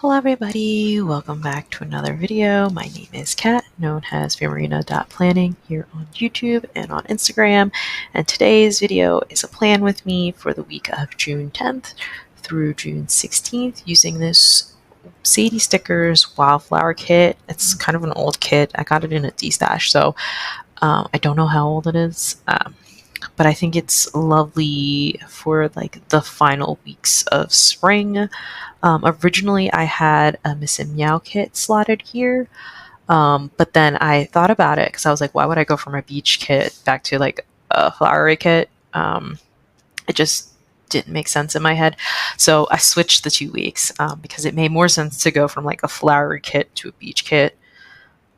Hello everybody, welcome back to another video. My name is Kat, known as phamerina.planning here on YouTube and on Instagram. And today's video is a plan with me for the week of June 10th through June 16th using this Sadie Stickers Wildflower kit. It's kind of an old kit. I got it in a D-stash, so I don't know how old it is. But I think it's lovely for like the final weeks of spring. Originally, I had a Miss and Meow kit slotted here, but then I thought about it because I was like, why would I go from a beach kit back to like a flowery kit? It just didn't make sense in my head. So I switched the 2 weeks because it made more sense to go from like a flowery kit to a beach kit.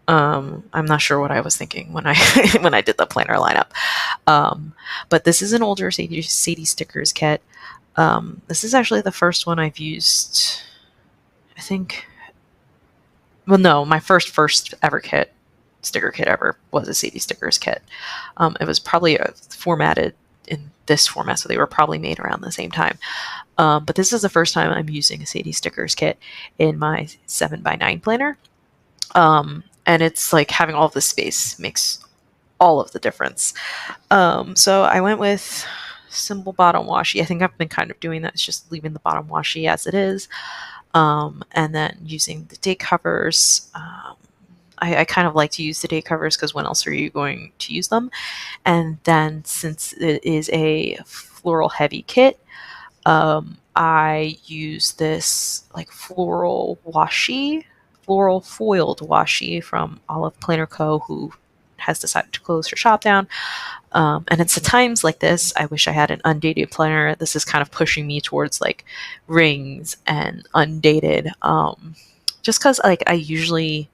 I'm not sure what I was thinking when I when I did the planner lineup. But this is an older Sadie Stickers kit. This is actually the first one I've used, I think. Well, no, my first ever sticker kit ever was a Sadie Stickers kit. It was probably formatted in this format, so they were probably made around the same time. But this is the first time I'm using a Sadie Stickers kit in my 7x9 planner. And it's like having all of this space makes all of the difference. So I went with simple bottom washi. I think I've been kind of doing that. It's just leaving the bottom washi as it is. And then using the date covers. I kind of like to use the date covers because when else are you going to use them? And then since it is a floral heavy kit, I use this like floral foiled washi from Olive Planner Co., who has decided to close her shop down. And it's at times like this I wish I had an undated planner. This is kind of pushing me towards like rings and undated, just because like I usually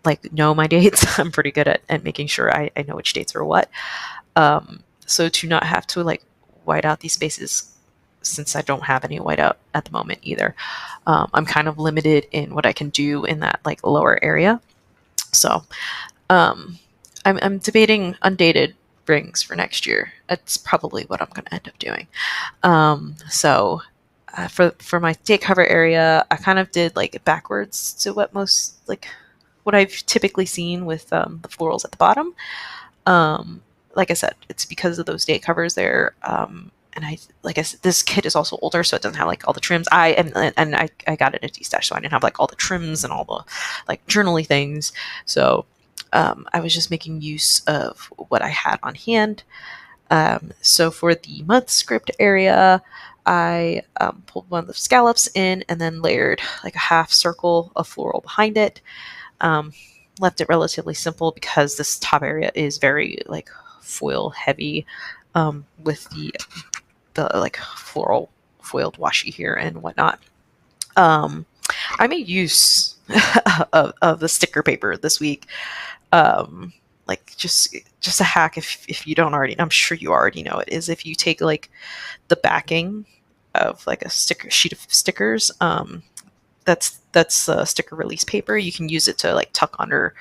like know my dates. I'm pretty good at making sure I know which dates are what. So to not have to like white out these spaces, since I don't have any whiteout at the moment either, I'm kind of limited in what I can do in that like lower area. So I'm debating undated rings for next year. That's probably what I'm going to end up doing. For my date cover area, I kind of did like backwards to what I've typically seen with the florals at the bottom. Like I said, it's because of those date covers there. And like I said, this kit is also older, so it doesn't have like all the trims. I got it at D-stash, so I didn't have like all the trims and all the like journaly things. So I was just making use of what I had on hand. So for the month script area, I pulled one of the scallops in and then layered like a half circle of floral behind it. Left it relatively simple because this top area is very like foil heavy, with the like floral foiled washi here and whatnot. I made use of the sticker paper this week. Like just a hack, if you don't already, I'm sure you already know it, is if you take like the backing of like a sheet of stickers, that's sticker release paper. You can use it to like tuck under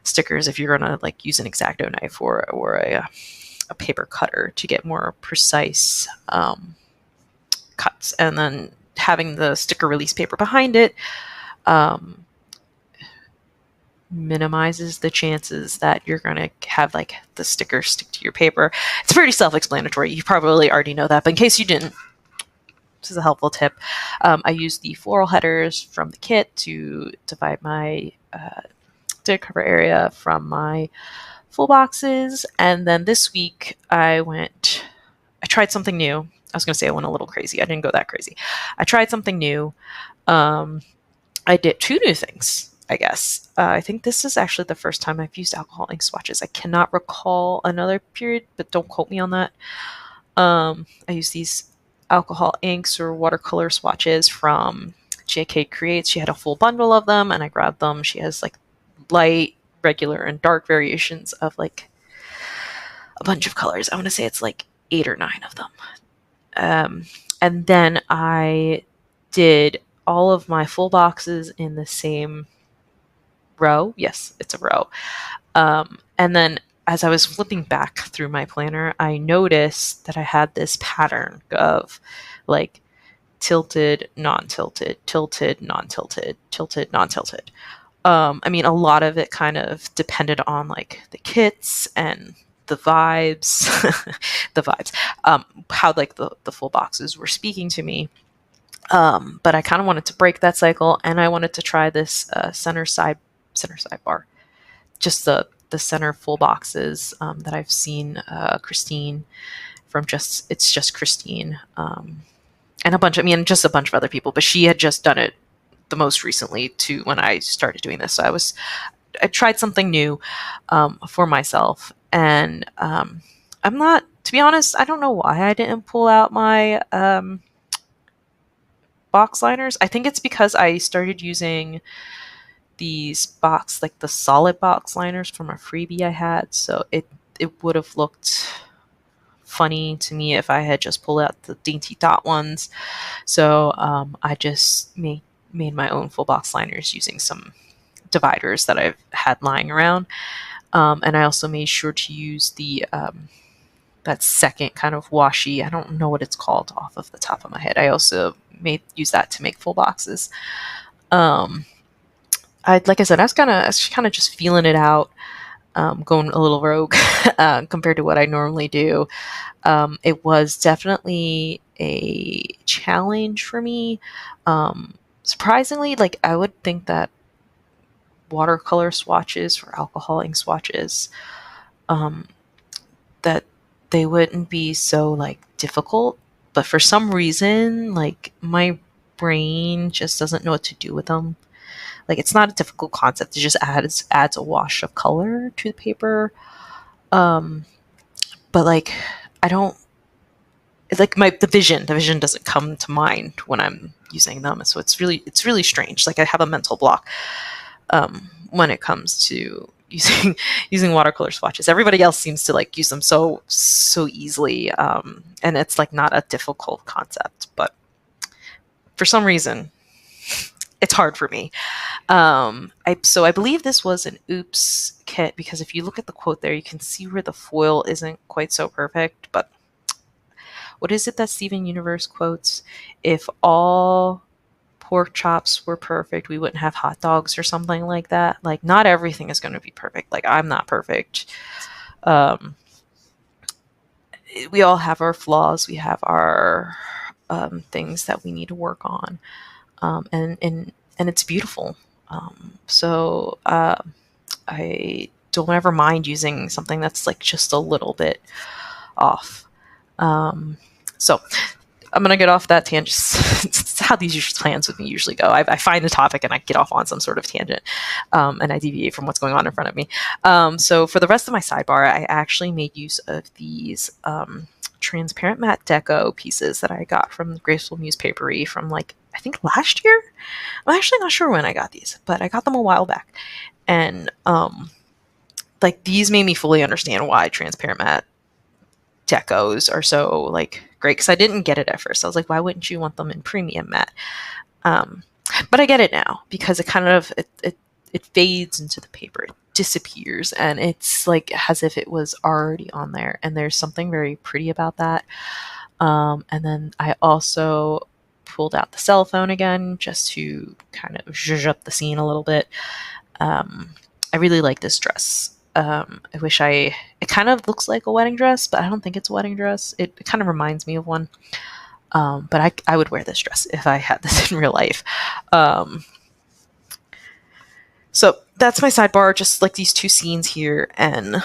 stickers if you're gonna like use an X-Acto knife or a paper cutter to get more precise cuts. And then having the sticker release paper behind it minimizes the chances that you're going to have like the sticker stick to your paper. It's pretty self-explanatory. You probably already know that, but in case you didn't, this is a helpful tip. I used the floral headers from the kit to divide my date cover area from my full boxes. And then this week I tried something new. I was going to say I went a little crazy. I didn't go that crazy. I tried something new. I did 2 new things, I guess. I think this is actually the first time I've used alcohol ink swatches. I cannot recall another period, but don't quote me on that. I use these alcohol inks or watercolor swatches from JK Creates. She had a full bundle of them, and I grabbed them. She has like light, regular, and dark variations of like a bunch of colors. I want to say it's like 8 or 9 of them. And then I did all of my full boxes in the same row. Yes, it's a row. And then as I was flipping back through my planner, I noticed that I had this pattern of like tilted, non-tilted, tilted, non-tilted, tilted, non-tilted. I mean, a lot of it kind of depended on like the kits and the vibes, the vibes, how like the full boxes were speaking to me. But I kind of wanted to break that cycle, and I wanted to try this center sidebar, just the center full boxes that I've seen Christine from it's just Christine, and just a bunch of other people, but she had just done it the most recently to when I started doing this. So I tried something new for myself, and I'm not, to be honest, I don't know why I didn't pull out my box liners. I think it's because I started using these like the solid box liners from a freebie I had, so it would have looked funny to me if I had just pulled out the dainty dot ones. So I just made my own full box liners using some dividers that I've had lying around. And I also made sure to use the that second kind of washi, I don't know what it's called off of the top of my head. I also use that to make full boxes. Like I said, I was kind of just feeling it out, going a little rogue compared to what I normally do. It was definitely a challenge for me. Surprisingly, like I would think that watercolor swatches or alcohol ink swatches, that they wouldn't be so like difficult, but for some reason, like my brain just doesn't know what to do with them. Like it's not a difficult concept. It just adds a wash of color to the paper. But like I don't, it's like the vision doesn't come to mind when I'm using them. So it's really strange. Like I have a mental block when it comes to using watercolor swatches. Everybody else seems to like use them so easily, and it's like not a difficult concept, but for some reason it's hard for me. I believe this was an oops kit, because if you look at the quote there, you can see where the foil isn't quite so perfect. But what is it that Steven Universe quotes? If all pork chops were perfect, we wouldn't have hot dogs, or something like that. Like not everything is going to be perfect. Like I'm not perfect. We all have our flaws. We have our things that we need to work on, and it's beautiful. I don't ever mind using something that's like just a little bit off. So I'm going to get off that tangent. It's how these plans with me usually go. I find a topic and I get off on some sort of tangent, and I deviate from what's going on in front of me. So for the rest of my sidebar, I actually made use of these transparent matte deco pieces that I got from the Graceful Muse Papery from like, I think last year. I'm actually not sure when I got these, but I got them a while back. And like these made me fully understand why transparent matte decos are so like great, because I didn't get it at first. I was like, why wouldn't you want them in premium matte? But I get it now, because it kind of it fades into the paper, it disappears, and it's like as if it was already on there, and there's something very pretty about that. And then I also pulled out the cell phone again just to kind of zhuzh up the scene a little bit. I really like this dress. It kind of looks like a wedding dress, but I don't think it's a wedding dress. It kind of reminds me of one. But I would wear this dress if I had this in real life. So that's my sidebar, just like these two scenes here, and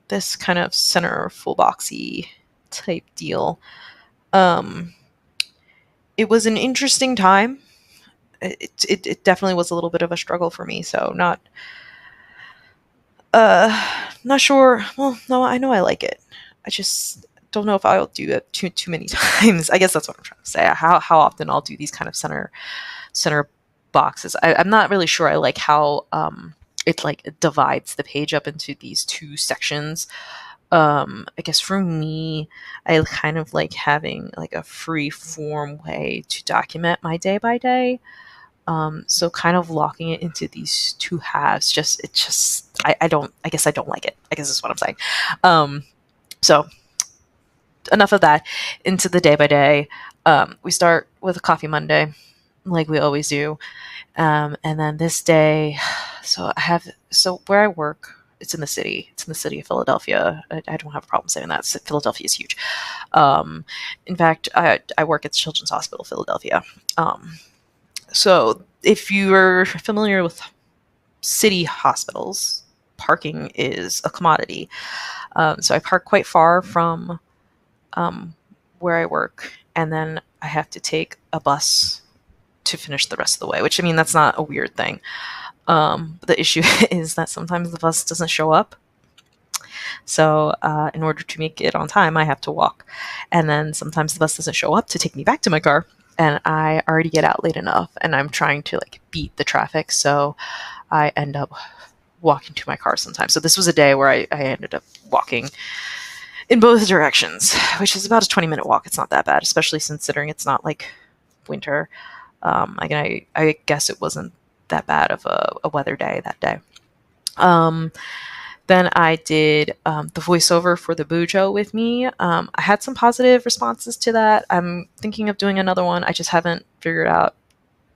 this kind of center full boxy type deal. It was an interesting time. It definitely was a little bit of a struggle for me. So not sure. Well, no, I know I like it. I just don't know if I'll do it too many times. I guess that's what I'm trying to say. How often I'll do these kind of center boxes. I'm not really sure I like how it like divides the page up into these two sections. I guess for me, I kind of like having like a free form way to document my day by day. So kind of locking it into these two halves, I guess I don't like it. I guess that's what I'm saying. So enough of that, into the day by day. We start with a coffee Monday, like we always do. And then this day, so where I work, it's in the city. It's in the city of Philadelphia. I don't have a problem saying that. Philadelphia is huge. Um, in fact, I work at Children's Hospital Philadelphia. So if you're familiar with city hospitals, parking is a commodity. So I park quite far from um, where I work, and then I have to take a bus to finish the rest of the way, which, I mean, that's not a weird thing. But the issue is that sometimes the bus doesn't show up. So in order to make it on time, I have to walk. And then sometimes the bus doesn't show up to take me back to my car. And I already get out late enough, and I'm trying to like beat the traffic. So I end up walking to my car sometimes. So this was a day where I ended up walking in both directions, which is about a 20-minute walk. It's not that bad, especially considering it's not like winter. I guess it wasn't that bad of a weather day that day. Then I did the voiceover for the Bujo with me. I had some positive responses to that. I'm thinking of doing another one. I just haven't figured out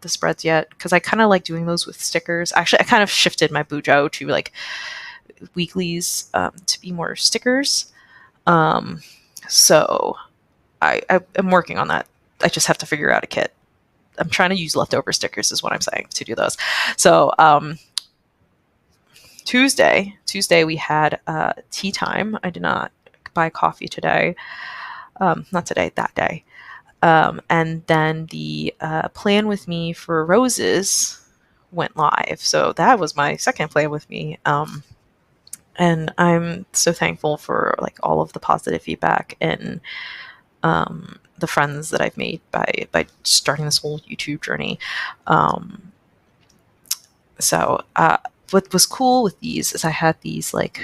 the spreads yet because I kind of like doing those with stickers. Actually, I kind of shifted my Bujo to like weeklies to be more stickers. So I'm working on that. I just have to figure out a kit. I'm trying to use leftover stickers is what I'm saying to do those. So Tuesday we had tea time. I did not buy coffee today. Not today, that day. And then the plan with me for roses went live. So that was my second plan with me. And I'm so thankful for like all of the positive feedback and the friends that I've made by starting this whole YouTube journey. So what was cool with these is I had these like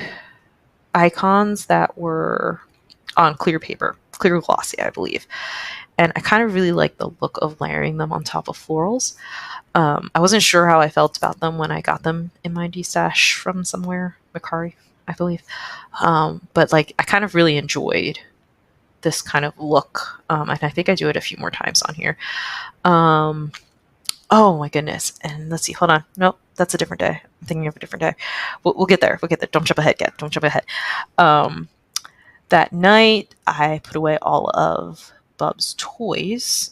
icons that were on clear paper, clear glossy, I believe. And I kind of really like the look of layering them on top of florals. I wasn't sure how I felt about them when I got them in my D-stash from somewhere, Macari, I believe. But like I kind of really enjoyed this kind of look. And I think I do it a few more times on here. Oh my goodness. And let's see, hold on. Nope, that's a different day. I'm thinking of a different day. We'll get there. We'll get there. Don't jump ahead yet. Don't jump ahead. That night, I put away all of Bub's toys.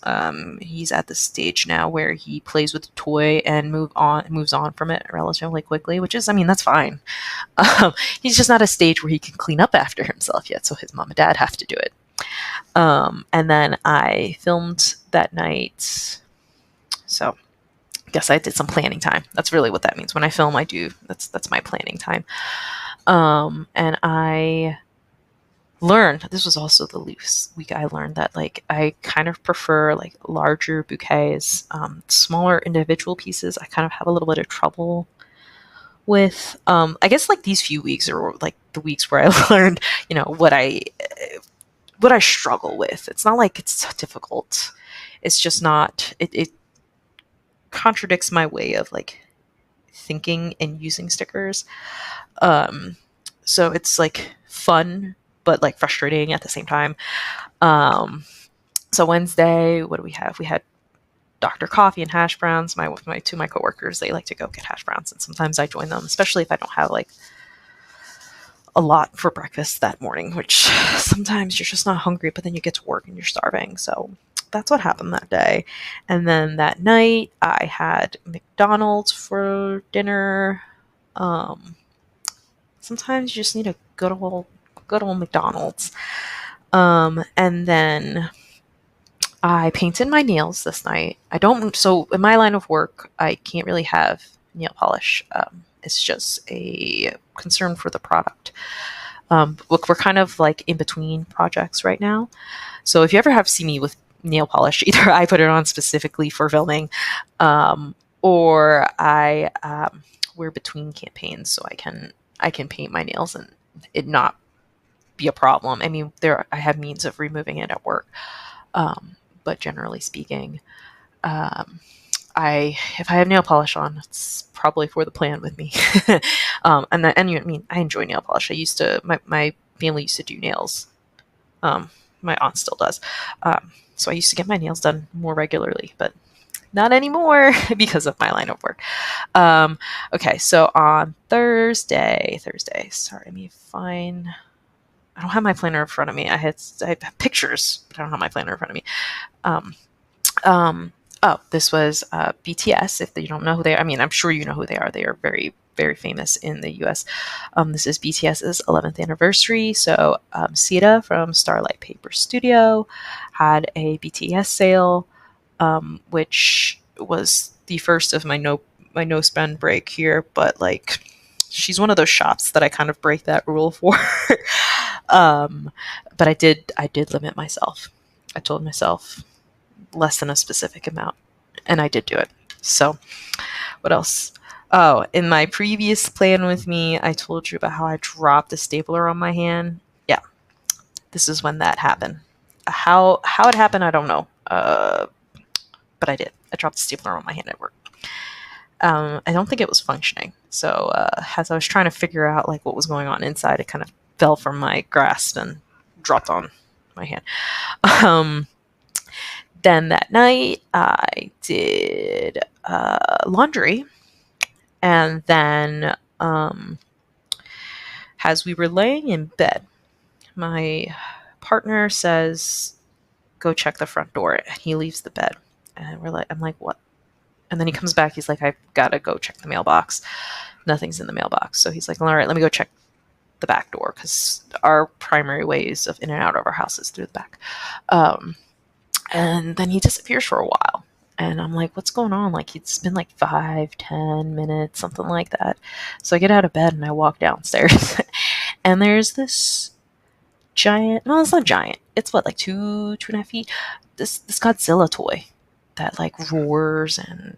He's at the stage now where he plays with the toy and moves on from it relatively quickly, which is, I mean, that's fine. He's just not a stage where he can clean up after himself yet, so his mom and dad have to do it. And then I filmed that night. So I guess I did some planning time. That's really what that means. When I film, I do. That's my planning time. And I learned, this was also the loose week, I learned that like I kind of prefer like larger bouquets. Smaller individual pieces I kind of have a little bit of trouble with. I guess like these few weeks are like the weeks where I learned, you know, what I struggle with. It's not like it's so difficult. It's just not, it contradicts my way of like thinking and using stickers. So it's like fun, but like frustrating at the same time. So Wednesday, what do we have? We had Dr. Coffee and hash browns. My two of my coworkers, they like to go get hash browns, and sometimes I join them, especially if I don't have like a lot for breakfast that morning, which sometimes you're just not hungry, but then you get to work and you're starving. So that's what happened that day. And then that night I had McDonald's for dinner. Sometimes you just need a good old McDonald's. And then I painted my nails this night. So in my line of work, I can't really have nail polish. It's just a concern for the product. Look, we're kind of like in between projects right now. So if you ever have seen me with nail polish, either I put it on specifically for filming, or we're between campaigns, so I can paint my nails and it not be a problem. I mean, I have means of removing it at work, but generally speaking, if I have nail polish on, it's probably for the plan with me. And I mean, I enjoy nail polish. My family used to do nails. My aunt still does. So I used to get my nails done more regularly, but not anymore because of my line of work. Okay, so on Thursday, sorry, let me find, I don't have my planner in front of me. I have pictures, but I don't have my planner in front of me. Um, this was BTS. If you don't know who they are, I mean, I'm sure you know who they are. They are very, very famous in the US. This is BTS's 11th anniversary. So Sita from Starlight Paper Studio had a BTS sale, which was the first of my no spend break here. But like, she's one of those shops that I kind of break that rule for. um, but I did limit myself. I told myself less than a specific amount, and I did do it. So what else? Oh, in my previous plan with me, I told you about how I dropped a stapler on my hand. Yeah, this is when that happened. How it happened, I don't know. But I did. I dropped a stapler on my hand at work. I don't think it was functioning. So as I was trying to figure out like what was going on inside, it kind of fell from my grasp and dropped on my hand. Then that night, I did laundry, and then as we were laying in bed, my partner says, "Go check the front door," and he leaves the bed, and I'm like, "What?" And then he comes back. He's like, "I've got to go check the mailbox. Nothing's in the mailbox." So he's like, "All right, let me go check the back door," because our primary ways of in and out of our house is through the back. And then he disappears for a while. And I'm like, what's going on? Like, it's been like 5-10 minutes, something like that. So I get out of bed and I walk downstairs. And there's this giant, no, it's not giant. It's what, like 2.5 feet? This Godzilla toy that like roars and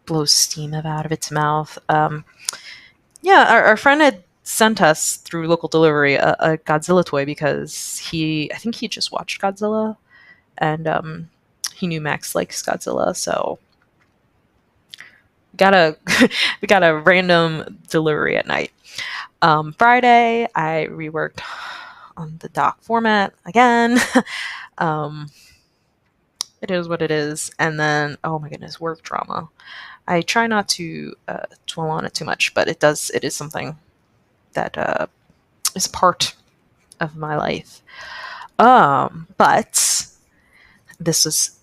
blows steam out of its mouth. Yeah, our friend had sent us through local delivery a Godzilla toy because I think he just watched Godzilla, and he knew Max likes Godzilla, so we got a random delivery at night. Friday, I reworked on the doc format again. It is what it is. And then, oh my goodness, work drama. I try not to dwell on it too much, but it is something that is part of my life. But this was,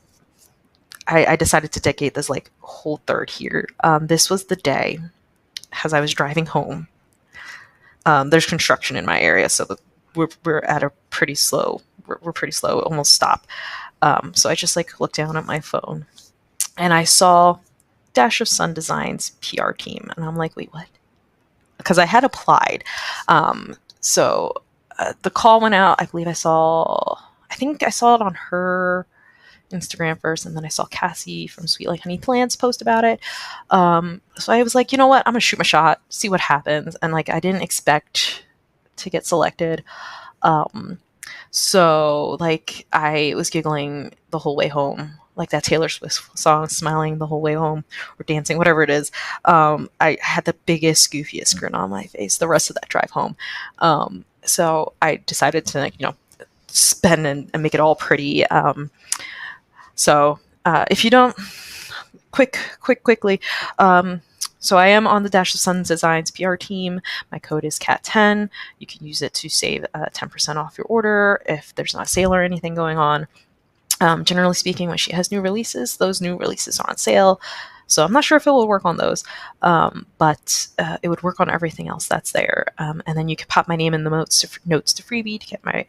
I decided to dedicate this like whole third here. This was the day as I was driving home. There's construction in my area, so we're at a pretty slow, we're pretty slow, almost stop. So I just like looked down at my phone and I saw Dash of Sun Designs PR team, and I'm like, wait, what? Because I had applied. So the call went out. I believe I think I saw it on her Instagram first, and then I saw Cassie from Sweet Like Honey Plants post about it. So I was like, you know what? I'm gonna shoot my shot, see what happens. And like, I didn't expect to get selected. So like, I was giggling the whole way home, like that Taylor Swift song, smiling the whole way home, or dancing, whatever it is. I had the biggest, goofiest grin on my face the rest of that drive home. So I decided to, spend and make it all pretty. So if you don't, quickly. So I am on the Dash of Sun Designs PR team. My code is CAT10. You can use it to save 10% off your order if there's not a sale or anything going on. Generally speaking, when she has new releases, those new releases are on sale. So I'm not sure if it will work on those, but it would work on everything else that's there. And then you can pop my name in the notes to freebie to get my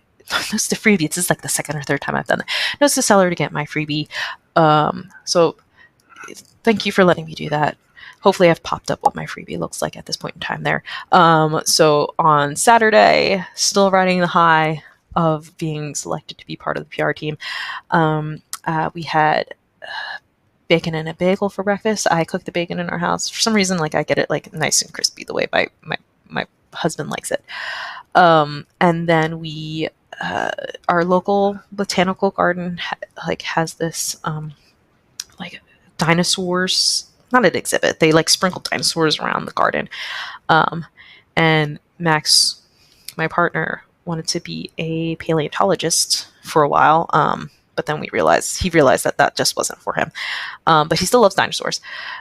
notes to freebie. This is like the second or third time I've done that. Notes to seller to get my freebie. So thank you for letting me do that. Hopefully I've popped up what my freebie looks like at this point in time there. So on Saturday, still riding the high of being selected to be part of the PR team. We had bacon and a bagel for breakfast. I cook the bacon in our house. For some reason, like I get it like nice and crispy the way my husband likes it. And then we, our local botanical garden has this like dinosaurs, not an exhibit. They like sprinkled dinosaurs around the garden. And Max, my partner, wanted to be a paleontologist for a while. But but then he realized that that just wasn't for him. But he still loves dinosaurs.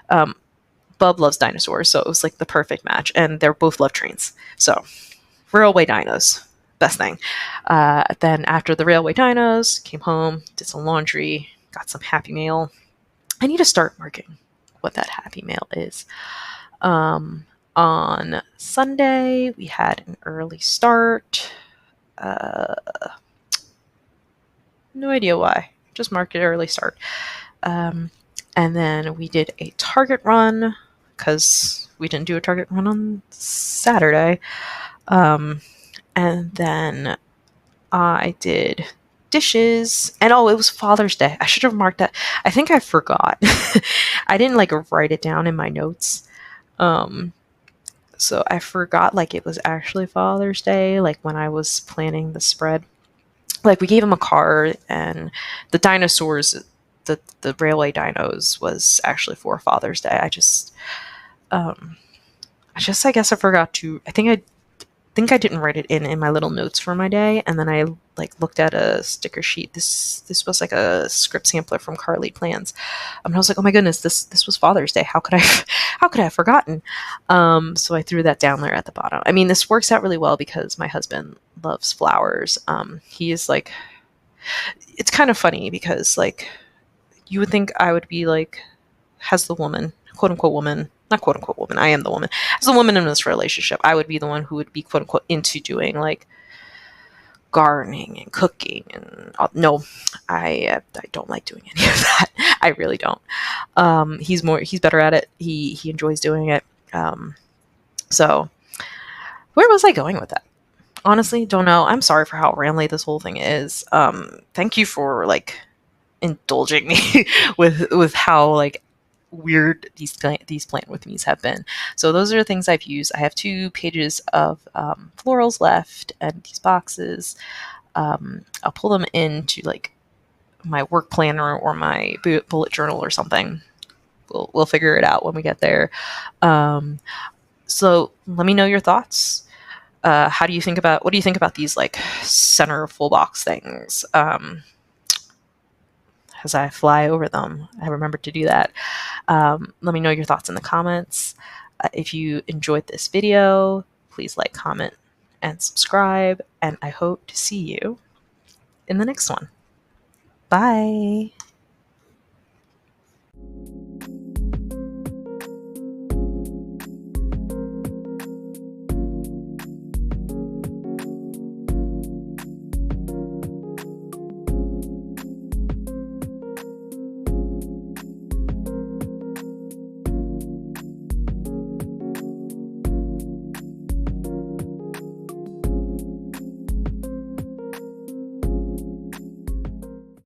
Bub loves dinosaurs, so it was like the perfect match. And they're both love trains. So railway dinos, best thing. Then after the railway dinos, came home, did some laundry, got some Happy Meal. I need to start marking what that Happy Meal is. On Sunday, we had an early start. No idea why. Just marked it early start. And then we did a Target run because we didn't do a Target run on Saturday. And then I did dishes. And oh, it was Father's Day. I should have marked that. I think I forgot. I didn't like write it down in my notes. So I forgot like it was actually Father's Day, like when I was planning the spread. Like we gave him a card, and the dinosaurs, the railway dinos was actually for Father's Day. I guess I forgot to. I think I didn't write it in my little notes for my day, and then I like looked at a sticker sheet. This was like a script sampler from Carly Plans, and I was like, oh my goodness, this was Father's Day. How could I have forgotten? So I threw that down there at the bottom. I mean, this works out really well because my husband loves flowers. He is like, it's kind of funny because like you would think I would be like, has the woman, quote unquote woman, not quote unquote woman, I am the woman. As the woman in this relationship, I would be the one who would be quote unquote into doing like gardening and cooking and no, I don't like doing any of that. I really don't. He's better at it. He enjoys doing it. So where was I going with that? Honestly, don't know. I'm sorry for how rambly this whole thing is. Thank you for like indulging me with how like weird these plant with me's have been. So those are the things I've used. I have 2 pages of florals left and these boxes. I'll pull them into like my work planner or my bullet journal or something. We'll figure it out when we get there. So let me know your thoughts. What do you think about these like center full box things? As I fly over them, I remembered to do that. Let me know your thoughts in the comments. If you enjoyed this video, please like, comment, and subscribe. And I hope to see you in the next one. Bye.